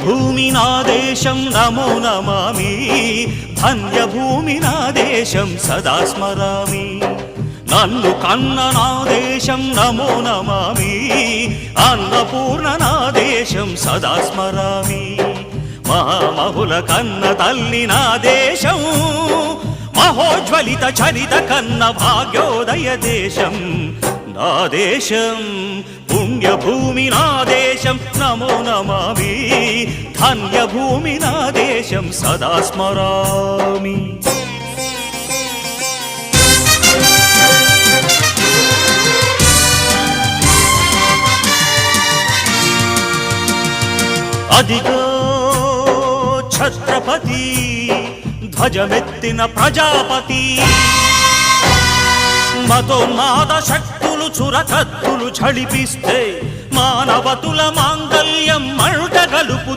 పుణ్యభూమి నా దేశం నమో నమామి, ధన్యభూమి నా దేశం సదా స్మరామి. నన్ను కన్న నా దేశం నమో నమామి, అన్నపూర్ణ నా దేశం సదా స్మరామి. మహామహుల కన్న తల్లి నా దేశం, మహోజ్వలిత చరిత కన్న భాగ్యోదయ దేశం నా దేశం. పుణ్యభూమి నా దేశం నమో నమామి, ధన్యభూమి నా దేశం సదా స్మరామి. అదిగో ఛత్రపతి ధ్వజమెత్తిన ప్రజాపతి, మతోన్మాద శక్తులు చురకత్తులు ఝళిపిస్తే మానవతుల మాంగల్యం మంట గలుపుతూ